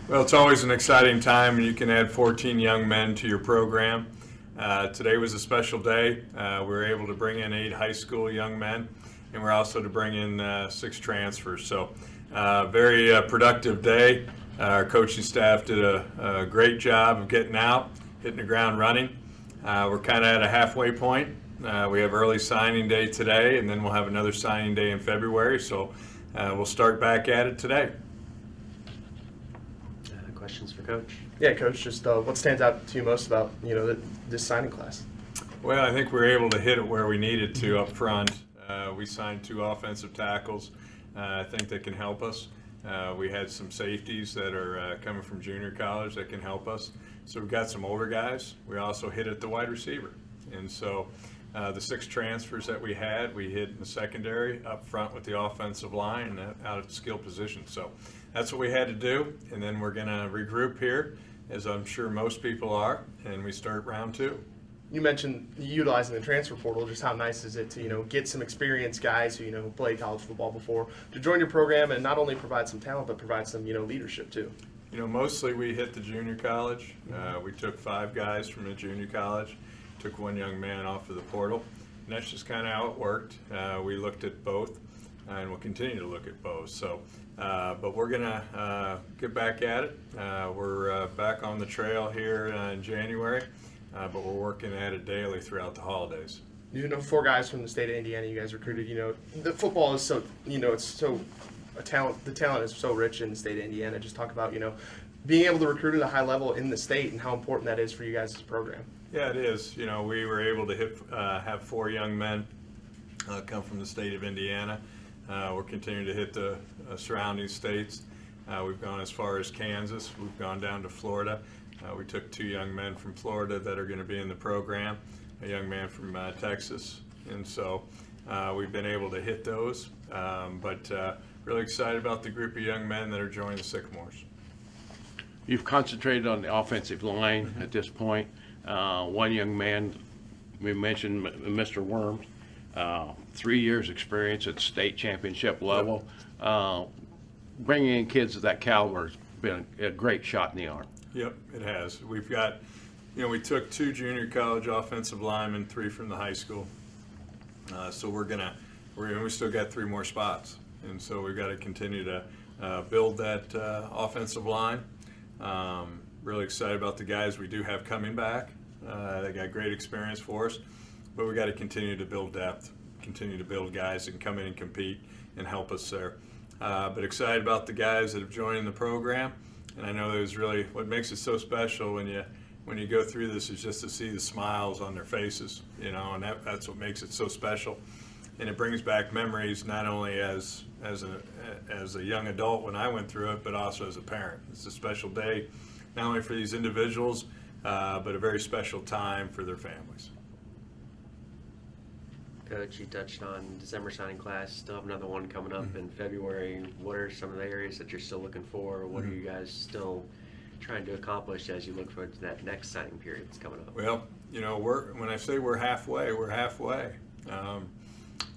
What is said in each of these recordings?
Well, it's always an exciting time when you can add 14 young men to your program. Today was a special day. We were able to bring in 8 high school young men, and we're also to bring in 6 transfers. So, very productive day. Our coaching staff did a great job of getting out, hitting the ground running. We're kind of at a halfway point. We have early signing day today, and then we'll have another signing day in February. So, we'll start back at it today. Questions for Coach? Yeah, Coach, just what stands out to you most about, this signing class? Well, I think we were able to hit it where we needed to up front. We signed 2 offensive tackles. I think that can help us. We had some safeties that are coming from junior college that can help us. So we've got some older guys. We also hit at the wide receiver. And so the 6 transfers that we had, we hit in the secondary, up front with the offensive line, and out at skill position. So that's what we had to do. And then we're going to regroup here, as I'm sure most people are, and we start round 2. You mentioned utilizing the transfer portal. Just how nice is it to, get some experienced guys who, played college football before to join your program and not only provide some talent, but provide some, leadership too? Mostly we hit the junior college. We took 5 guys from the junior college, took 1 young man off of the portal, and that's just kind of how it worked. We looked at both, and we'll continue to look at both. So, but we're gonna get back at it. We're back on the trail here in January, but we're working at it daily throughout the holidays. 4 guys from the state of Indiana you guys recruited. The football is so, it's so a talent. The talent is so rich in the state of Indiana. Just talk about, being able to recruit at a high level in the state and how important that is for you guys as a program. Yeah, it is. We were able to have 4 young men come from the state of Indiana. We're continuing to hit the surrounding states. We've gone as far as Kansas. We've gone down to Florida. We took 2 young men from Florida that are going to be in the program, a young man from Texas. And so we've been able to hit those. But really excited about the group of young men that are joining the Sycamores. You've concentrated on the offensive line at this point. 1 young man, we mentioned Mr. Worms, 3 years experience at state championship level. Bringing in kids of that caliber has been a great shot in the arm. Yep, it has. We've got, we took 2 junior college offensive linemen, 3 from the high school. So we still got 3 more spots. And so we've got to continue to build that offensive line. Really excited about the guys we do have coming back. They got great experience for us, but we got to continue to build depth, continue to build guys that can come in and compete and help us there. But excited about the guys that have joined the program, and I know there's really what makes it so special when you go through this is just to see the smiles on their faces, and that's what makes it so special. And it brings back memories not only as a young adult when I went through it, but also as a parent. It's a special day, not only for these individuals, but a very special time for their families. Coach, you touched on December signing class. Still have another one coming up in February. What are some of the areas that you're still looking for? What are you guys still trying to accomplish as you look forward to that next signing period that's coming up? Well, when I say we're halfway, we're halfway.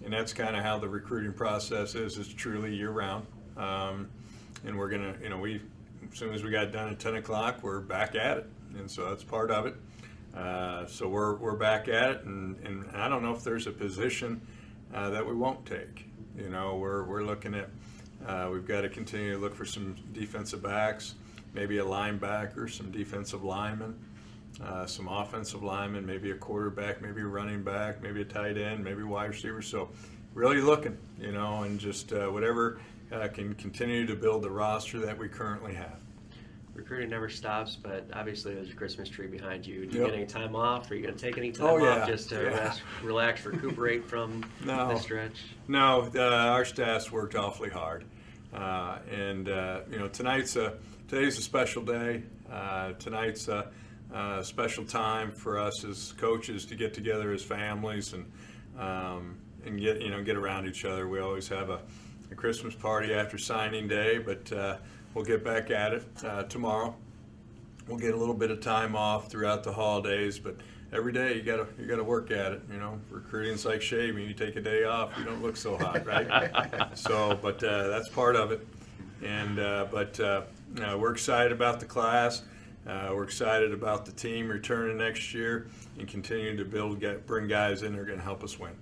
And that's kind of how the recruiting process is. It's truly year-round. And we're going to, as soon as we got done at 10 o'clock, we're back at it. And so that's part of it. So we're back at it. And I don't know if there's a position that we won't take. We're looking at, we've got to continue to look for some defensive backs, maybe a linebacker, some defensive linemen. Some offensive linemen, maybe a quarterback, maybe a running back, maybe a tight end, maybe wide receiver. So really looking, and just whatever can continue to build the roster that we currently have. Recruiting never stops, but obviously there's a Christmas tree behind you. Do you get any time off? Are you going to take any time off just to rest, relax, recuperate from this stretch? No, our staff's worked awfully hard. Today's a special day. Tonight's special time for us as coaches to get together as families and get around each other. We always have a Christmas party after signing day, but we'll get back at it tomorrow. We'll get a little bit of time off throughout the holidays, but every day you gotta work at it. Recruiting's like shaving. You take a day off, you don't look so hot, right? So, but that's part of it. And we're excited about the class. We're excited about the team returning next year and continuing to bring guys in that are going to help us win.